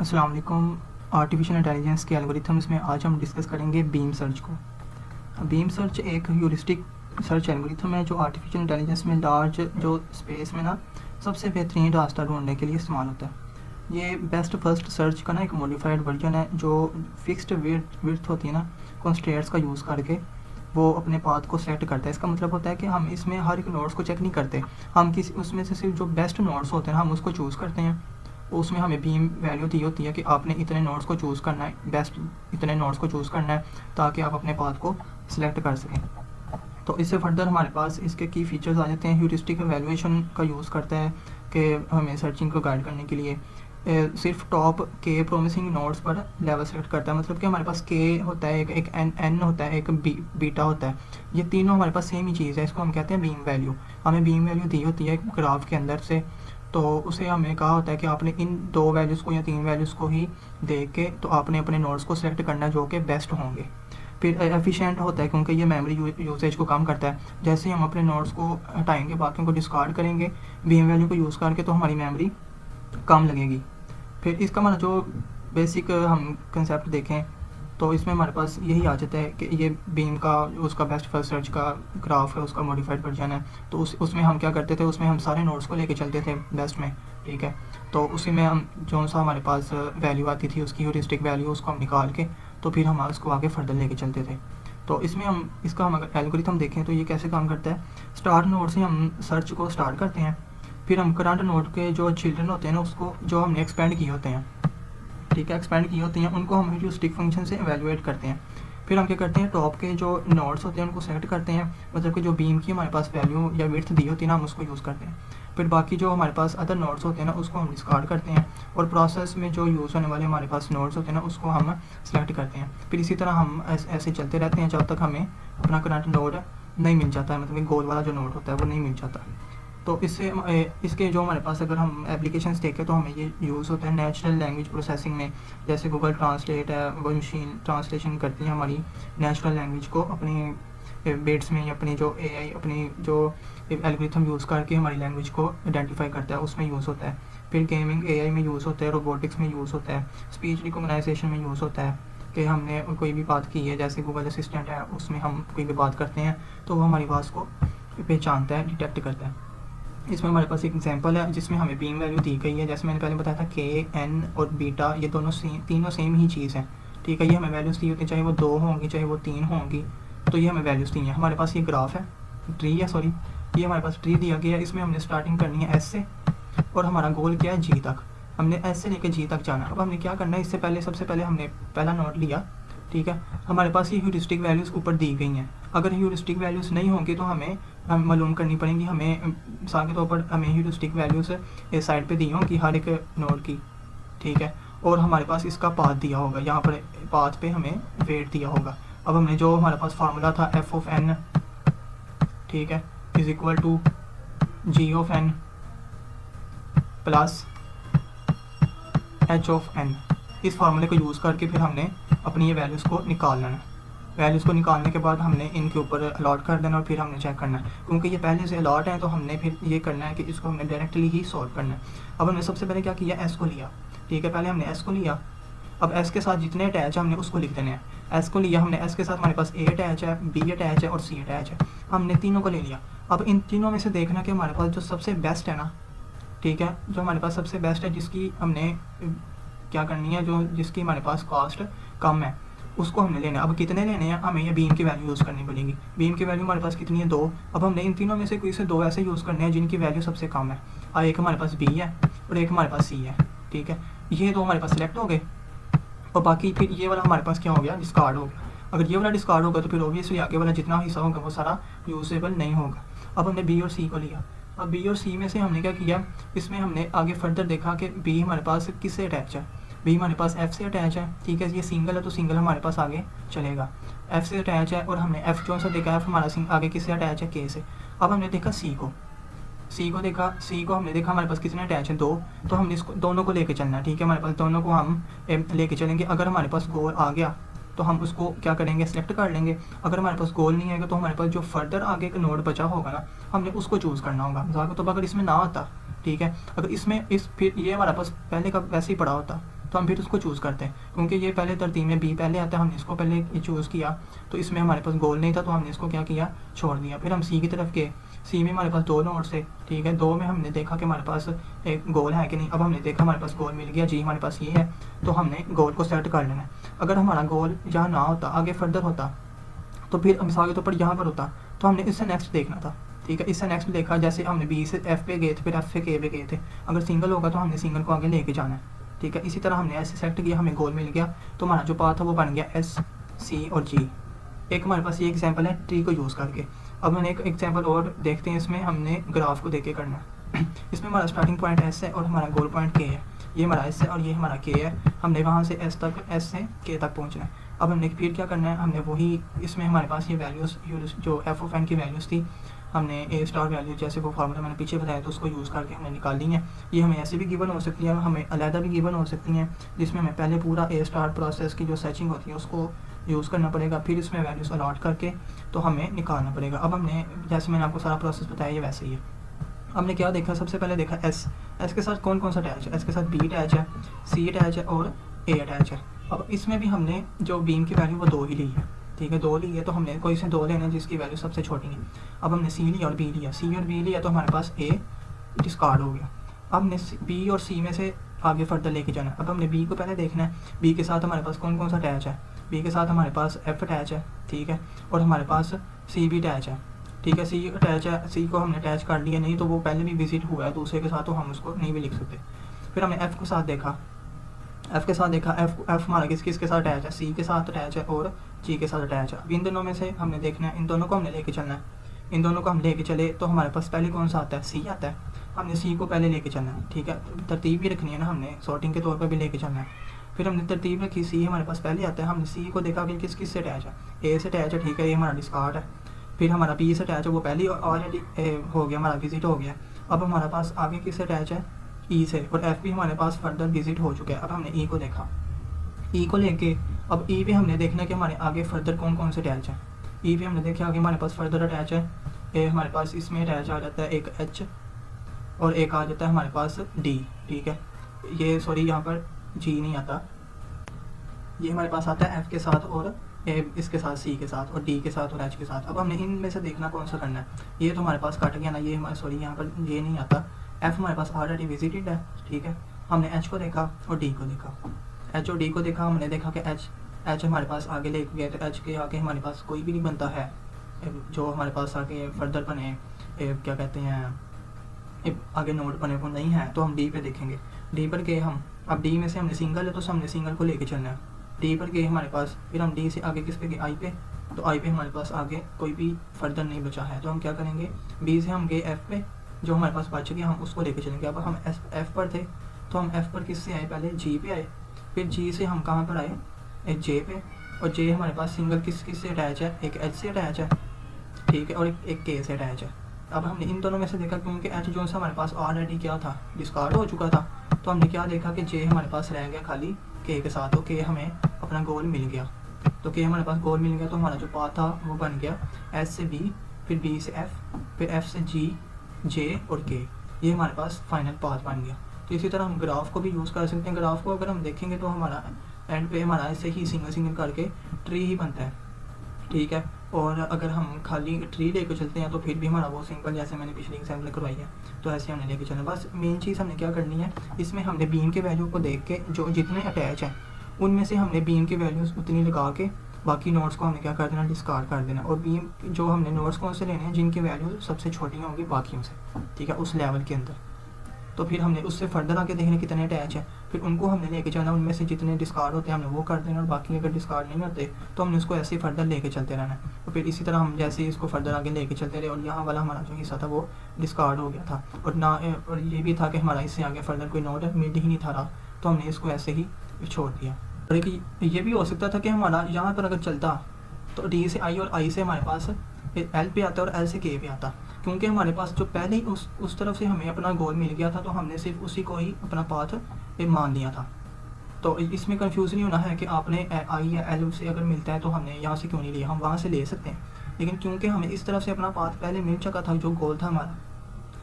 अस्सलाम वालेकुम। Artificial intelligence के एल्गोरिथम्स में आज हम डिस्कस करेंगे बीम सर्च को। बीम सर्च एक ह्यूरिस्टिक सर्च एल्गोरिथम है जो आर्टिफिशियल इंटेलिजेंस में लार्ज जो स्पेस में ना सबसे बेहतरीन रास्ता ढूंढने के लिए इस्तेमाल होता है। ये बेस्ट फर्स्ट सर्च का ना एक मॉडिफाइड वर्जन है जो फिक्स्ड विड्थ होती है ना कंस्ट्रेंट्स का यूज़ करके वो अपने पाथ को सेलेक्ट करता है। इसका मतलब होता है कि हम इसमें हर एक नोड्स को चेक नहीं करते, हम किसी उसमें से सिर्फ जो बेस्ट नोड्स होते हैं हम उसको चूज़ करते हैं। उसमें हमें बीम वैल्यू दी होती है कि आपने इतने नोड्स को चूज़ करना है, बेस्ट इतने नोड्स को चूज़ करना है ताकि आप अपने पाथ को सिलेक्ट कर सकें। तो इससे फर्दर हमारे पास इसके की फीचर्स आ जाते हैं। ह्यूरिस्टिक एवेलुएशन का यूज़ करता है कि हमें सर्चिंग को गाइड करने के लिए सिर्फ टॉप के प्रोमिसिंग नोड्स पर लेवल सेलेक्ट करता है। मतलब कि हमारे पास के होता है, एक एन होता है, एक बीटा होता है। ये तीनों हमारे पास सेम ही चीज़ है, इसको हम कहते हैं बीम वैल्यू। हमें बीम वैल्यू दी होती है ग्राफ के अंदर से, तो उसे हमें कहा होता है कि आपने इन दो वैल्यूज़ को या तीन वैल्यूज़ को ही देख के तो आपने अपने नोड्स को सिलेक्ट करना है जो कि बेस्ट होंगे। फिर एफिशिएंट होता है क्योंकि ये मेमोरी यूसेज को कम करता है। जैसे ही हम अपने नोड्स को हटाएंगे, बाकियों को डिस्कार्ड करेंगे बीम वैल्यू को यूज़ करके, तो हमारी मेमोरी कम लगेगी। फिर इसका मतलब जो बेसिक हम कंसेप्ट देखें तो इसमें हमारे पास यही आ जाता है कि ये बीम का उसका बेस्ट फर्स्ट सर्च का ग्राफ है, उसका मॉडिफाइड वर्जन है। तो उसमें हम क्या करते थे, उसमें हम सारे नोड्स को लेके चलते थे बेस्ट में, ठीक है। तो उसी में हम जो सा हमारे पास वैल्यू आती थी उसकी ह्यूरिस्टिक वैल्यू, उसको हम निकाल के तो फिर हम उसको आगे फर्दर लेके चलते थे। तो इसमें हम अगर एल्गोरिथम देखें तो ये कैसे काम करता है। स्टार्ट नोड से हम सर्च को स्टार्ट करते हैं, फिर हम करंट नोड के जो चिल्ड्रन होते हैं ना उसको जो हमने एक्सपेंड किए होते हैं, ठीक है, एक्सपेंड किए होते हैं उनको हम ह्यूरिस्टिक फंक्शन से एवेलुएट करते हैं। फिर हम क्या करते हैं, टॉप के जो नोड्स होते हैं उनको सेलेक्ट करते हैं, मतलब कि जो बीम की हमारे पास वैल्यू या विड्थ दी होती है ना हम उसको यूज़ करते हैं। फिर बाकी जो हमारे पास अदर नोड्स होते हैं ना उसको हम डिस्कार्ड करते हैं, और प्रोसेस में जो यूज़ होने वाले हमारे पास नोड्स होते हैं ना उसको हम सेलेक्ट करते हैं। फिर इसी तरह हम ऐसे चलते रहते हैं जब तक हमें अपना करंट नोड नहीं मिल जाता है, मतलब गोल वाला जो नोड होता है वो नहीं मिल जाता। तो इसके जो हमारे पास अगर हम एप्लीकेशंस देखें तो हमें ये यूज़ होता है नेचुरल लैंग्वेज प्रोसेसिंग में। जैसे गूगल ट्रांसलेट है, वो मशीन ट्रांसलेशन करती है हमारी नेचुरल लैंग्वेज को अपनी बिट्स में, या अपनी जो एआई अपनी जो एल्गोरिथम यूज़ करके हमारी लैंग्वेज को आइडेंटिफाई करता है, उसमें यूज़ होता है। फिर गेमिंग एआई में यूज़ होता है, रोबोटिक्स में यूज़ होता है, स्पीच रिकॉग्नाइजेशन में यूज़ होता है कि हमने कोई भी बात की है, जैसे गूगल असिस्टेंट है उसमें हम कोई भी बात करते हैं तो वो हमारी आवाज़ को पहचानता है, डिटेक्ट करता है। इसमें हमारे पास एक एग्जांपल है जिसमें हमें बीम वैल्यू दी गई है। जैसे मैंने पहले बताया था के, एन और बीटा ये तीनों सेम ही चीज़ है, ठीक है। ये हमें वैल्यूज़ दी होती है, चाहे वो 2 होंगी चाहे वो 3 होंगी, तो ये हमें वैल्यूज़ दी हैं। हमारे पास ये ग्राफ है, ट्री है, सॉरी ये हमारे पास ट्री दिया गया है। इसमें हमने स्टार्टिंग करनी है एस से, और हमारा गोल क्या है जी तक। हमने एस से लेकर जी तक जाना है। अब हमने क्या करना है, इससे पहले सबसे पहले हमने पहला नोड लिया, ठीक है। हमारे पास ये ह्यूरिस्टिक वैल्यूज़ ऊपर दी गई हैं। अगर ह्यूरिस्टिक वैल्यूज़ नहीं होंगी तो हमें मालूम करनी पड़ेंगी, हमें मिसाल के तौर पर हमें ह्यूरिस्टिक वैल्यूज़ इस साइड पे दी होंगी हर एक नोड की, ठीक है। और हमारे पास इसका पाथ दिया होगा, यहाँ पर पाथ पे हमें वेट दिया होगा। अब हमने जो हमारे पास फार्मूला था एफ ऑफ एन, ठीक है, is equal to G of N plus H of N, इस फार्मूले को यूज़ करके फिर हमने अपनी ये वैल्यूज़ को निकालना है। वैल्यूज़ को निकालने के बाद हमने इनके ऊपर अलॉट कर देना और फिर हमने चेक करना है। क्योंकि ये पहले से अलॉट है तो हमने फिर ये करना है कि इसको हमने डायरेक्टली ही सॉल्व करना है। अब हमने सबसे पहले क्या किया, एस को लिया, ठीक है। पहले हमने एस को लिया, अब एस के साथ जितने अटैच है हमने उसको लिख देने हैं। एस को लिया हमने, एस के साथ हमारे पास ए अटैच है, बी अटैच है और सी अटैच है, हमने तीनों को ले लिया। अब इन तीनों में से देखना कि हमारे पास जो सबसे बेस्ट है ना, ठीक है, जो हमारे पास सबसे बेस्ट है जिसकी हमने क्या करनी है, जो जिसकी हमारे पास कॉस्ट कम है उसको हमने लेना है। अब कितने लेने हैं, हमें ये बीम की वैल्यू यूज़ करनी पड़ेगी। बीम की वैल्यू हमारे पास कितनी है, 2। अब हमने इन तीनों में से कोई से 2 ऐसे यूज़ करने हैं जिनकी वैल्यू सबसे कम है। और एक हमारे पास बी है और एक हमारे पास सी है, ठीक है। ये 2 हमारे पास सिलेक्ट हो गए, और बाकी फिर ये वाला हमारे पास क्या हो गया, डिस्कार्ड हो गया। अगर ये वाला डिस्कार्ड होगा तो फिर ऑब्वियसली आगे वाला जितना हिस्सा होगा वो सारा यूजेबल नहीं होगा। अब हमने बी और सी को लिया। अब बी और सी में से हमने क्या किया, इसमें हमने आगे फर्दर देखा कि बी हमारे पास किससे अटैच है। बी हमारे पास एफ से अटैच है, ठीक है। ये सिंगल है तो सिंगल हमारे पास आगे चलेगा, एफ से अटैच है। और हमने एफ जो सा देखा, एफ हमारा आगे किससे अटैच है, के से। अब हमने देखा सी को हमने देखा हमारे पास कितने अटैच है, 2। तो हमने इसको दोनों को लेके चलना है, ठीक है। हमारे पास दोनों को हम लेके चलेंगे। अगर हमारे पास गोल आ गया तो हम उसको क्या करेंगे, सेलेक्ट कर लेंगे। अगर हमारे पास गोल नहीं आएगा तो हमारे पास जो फर्दर आगे का नोड बचा होगा ना, हमने उसको चूज़ करना होगा। मिसाल के तौर पर अगर इसमें ना आता, ठीक है, अगर इसमें फिर ये हमारे पास पहले का वैसे ही पड़ा होता तो हम फिर उसको चूज़ करते हैं, क्योंकि ये पहले तरतीब में बी पहले आता है, हमने इसको पहले ये चूज़ किया, तो इसमें हमारे पास गोल नहीं था, तो हमने इसको क्या किया, छोड़ दिया। फिर हम सी की तरफ गए, सी में हमारे पास 2 नोड्स थे, ठीक है, 2 में हमने देखा कि हमारे पास एक गोल है कि नहीं। अब हमने देखा हमारे पास गोल मिल गया, जी हमारे पास ये है, तो हमने गोल को सेट कर लेना है। अगर हमारा गोल यहाँ ना होता, आगे फर्दर होता, तो फिर मिसाल के तौर पर यहाँ पर होता, तो हमने इससे नेक्स्ट देखना था, ठीक है। इससे नेक्स्ट देखा, जैसे हमने बी से एफ पे गए थे, फिर एफ से के पे गए थे, अगर सिंगल होगा तो हमने सिंगल को आगे लेके जाना है, ठीक है। इसी तरह हमने ऐसे सेलेक्ट किया, हमें गोल मिल गया, तो हमारा जो पाथ है वो बन गया एस, सी और जी। एक हमारे पास ये एग्जांपल है ट्री को यूज़ करके। अब मैंने एक एग्जांपल और देखते हैं, इसमें हमने ग्राफ को देख के करना है। इसमें हमारा स्टार्टिंग पॉइंट एस है और हमारा गोल पॉइंट के है, ये हमारा एस है और ये हमारा के है। हमने वहाँ से एस से के तक पहुँचना है। अब हमने फिर क्या करना है, हमने वही, इसमें हमारे पास ये वैल्यूज़ जो एफ ऑफ एन की वैल्यूज़ थी, हमने ए स्टार वैल्यू जैसे वो फार्मूला मैंने पीछे बताया, तो उसको यूज़ करके हमने निकाली है। ये हमें ऐसे भी गिवन हो सकती है, हमें अलहदा भी गिवन हो सकती हैं, जिसमें हमें पहले पूरा ए स्टार प्रोसेस की जो सर्चिंग होती है उसको यूज़ करना पड़ेगा, फिर इसमें वैल्यूज़ अलॉट करके तो हमें निकालना पड़ेगा। अब हमने, जैसे मैंने आपको सारा प्रोसेस बताया, ये वैसे ही है। हमने क्या देखा, सबसे पहले देखा एस के साथ कौन कौन सा अटैच है, एस के साथ बी अटैच है, सी अटैच है और ए अटैच है। अब इसमें भी हमने जो बीम की वैल्यू वो 2 ही ली है, ठीक है, 2 ली है, तो हमने कोई से 2 लेना है जिसकी वैल्यू सबसे छोटी है। अब हमने सी लिया और बी लिया, सी और बी लिया, तो हमारे पास ए डिस्कार्ड हो गया। अब हमने बी और सी में से आगे फर्दर लेके जाना है। अब हमने बी को पहले देखना है, बी के साथ हमारे पास कौन कौन सा अटैच है, बी के साथ हमारे पास एफ अटैच है, ठीक है, और हमारे पास सी भी अटैच है, ठीक है, सी अटैच है, सी को हमने अटैच कर लिया, नहीं तो वो पहले भी विजिट हुआ है दूसरे के साथ, तो हम उसको नहीं भी लिख सकते। फिर हमने एफ के साथ देखा, एफ हमारा किस के साथ अटैच है, सी के साथ अटैच है और जी के साथ अटैच है। अब इन दोनों में से हमने देखना है, इन दोनों को हमने लेके चलना है। इन दोनों को हम लेके चले तो हमारे पास पहले कौन सा आता है, सी आता है, हमने सी को पहले लेके चलना है, ठीक है। तरतीब भी रखनी है ना, हमने सॉर्टिंग के तौर पर भी लेके चलना है। फिर हमने तरतीब रखी, सी हमारे पास पहले आता है, हमने सी को देखा कि किस से अटैच है, ए से अटैच है, ठीक है, ये हमारा डिस्कार्ड है। फिर हमारा बी से अटैच है, वो पहले ऑलरेडी हो गया, हमारा विजिट हो गया। अब हमारे पास आगे किससे अटैच है, ई से, और एफ भी हमारे पास फर्दर विजिट हो चुका है। अब हमने ई को देखा, ई को लेके अब ई पे हमने देखना कि हमारे आगे फर्दर कौन कौन से अटैच है। ई पे हमने देखा कि हमारे पास फर्दर अटैच है, ए हमारे पास इसमें अटैच आ जाता है एक एच और एक आ जाता है हमारे पास डी, ठीक है, ये सॉरी यहाँ पर जी नहीं आता, ये हमारे पास आता है एफ के साथ और इसके साथ सी के साथ और डी के साथ और एच के साथ। अब हमने इनमें से देखना कौन सा करना है, ये तो हमारे पास कट गया ना, ये हमारे सॉरी यहाँ पर ये नहीं आता, एफ हमारे पास ऑलरेडी विजिटेड है, ठीक है। हमने एच को देखा और डी को देखा, एच और डी को देखा, हमने देखा कि एच हमारे पास आगे लेके गए, तो एच के आगे हमारे पास कोई भी नहीं बनता है जो हमारे पास आगे फर्दर बने, क्या कहते हैं, आगे नोड बने वो नहीं है, तो हम डी पे देखेंगे। डी पर गए हम, अब डी में से हमने सिंगल है तो हमने सिंगल को लेके चलना है, डी पर गए हमारे पास, फिर हम डी से आगे किस पे गए, आई पे, तो आई पे हमारे पास आगे कोई भी फर्दर नहीं बचा है, तो हम क्या करेंगे, बी से हम गए एफ पे, जो हमारे पास बच गया हम उसको लेके चलेंगे। अब हम एफ पर थे तो हम एफ पर किससे आए, पहले जी पे आए, फिर जी से हम कहाँ पर आए, एक जे पे, और जे हमारे पास सिंगल किस से अटैच है, एक एच से अटैच है, ठीक है, और एक के से अटैच है। अब हमने इन दोनों में से देखा क्योंकि एच जो सा हमारे पास ऑलरेडी क्या था, डिस्कार्ड हो चुका था, तो हमने क्या देखा कि जे हमारे पास रह गया खाली के के साथ, तो के हमें अपना गोल मिल गया, तो के हमारे पास गोल मिल गया, तो हमारा जो पाथ था वो बन गया एस से बी, फिर बी से एफ, फिर एफ से जी, जे और के, ये हमारे पास फाइनल पाथ बन गया। तो इसी तरह हम ग्राफ को भी यूज़ कर सकते हैं। ग्राफ को अगर हम देखेंगे तो हमारा एंड पे हमारा ऐसे ही सिंगल करके ट्री ही बनता है, ठीक है। और अगर हम खाली ट्री लेकर चलते हैं तो फिर भी हमारा वो सिंपल, जैसे मैंने पिछली एग्जाम्पल करवाई है, तो ऐसे हमने लेके चलना। बस मेन चीज़ हमने क्या करनी है, इसमें हमने बीम के वैल्यू को देख के जो जितने अटैच हैं उनमें से हमने बीम की वैल्यूज़ उतनी लगा के बाकी नोट्स को हमने क्या कर देना, डिस्कार्ड कर देना। और बीम जो हमने नोट्स कौन से लेने हैं, जिनकी वैल्यू सबसे छोटी होंगी बाकियों से, ठीक है, उस लेवल के अंदर। तो फिर हमने उससे फर्दर आके देखने कितने अटैच है, फिर उनको हमने लेके जाना, उनमें से जितने डिस्कार्ड होते हैं हमने वो कर देना, और बाकी अगर डिस्कार्ड नहीं होते तो हमने उसको ऐसे ही फर्दर लेके चलते रहना। तो फिर इसी तरह हम जैसे ही इसको फर्दर आगे लेके चलते रहे, और यहाँ वाला हमारा जो हिस्सा था वो डिस्कार्ड हो गया था, और ना और ये भी था कि हमारा इससे आगे फर्दर कोई नोड मिड ही नहीं था रहा, तो हमने इसको ऐसे ही छोड़ दिया। और एक ये भी हो सकता था कि हमारा यहाँ पर अगर चलता तो डी से आई और आई से हमारे पास एल पे आता और एल से के पे आता, क्योंकि हमारे पास जो पहले ही उस तरफ से हमें अपना गोल मिल गया था, तो हमने सिर्फ उसी को ही अपना पाथ मान लिया था। तो इसमें कंफ्यूज नहीं होना है कि आपने आई या एल से अगर मिलता है तो हमने यहाँ से क्यों नहीं लिया, हम वहाँ से ले सकते हैं, लेकिन क्योंकि हमें इस तरफ से अपना पाथ पहले मिल चुका था जो गोल था हमारा,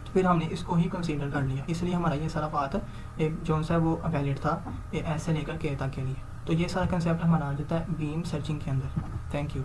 तो फिर हमने इसको ही कंसीडर कर लिया, इसलिए हमारा ये सारा पाथ एक जो सा वो वैलिड था एस से लेकर के तक के लिए। तो ये सारा कंसेप्ट हमारा आ जाता है बीम सर्चिंग के अंदर। Thank you.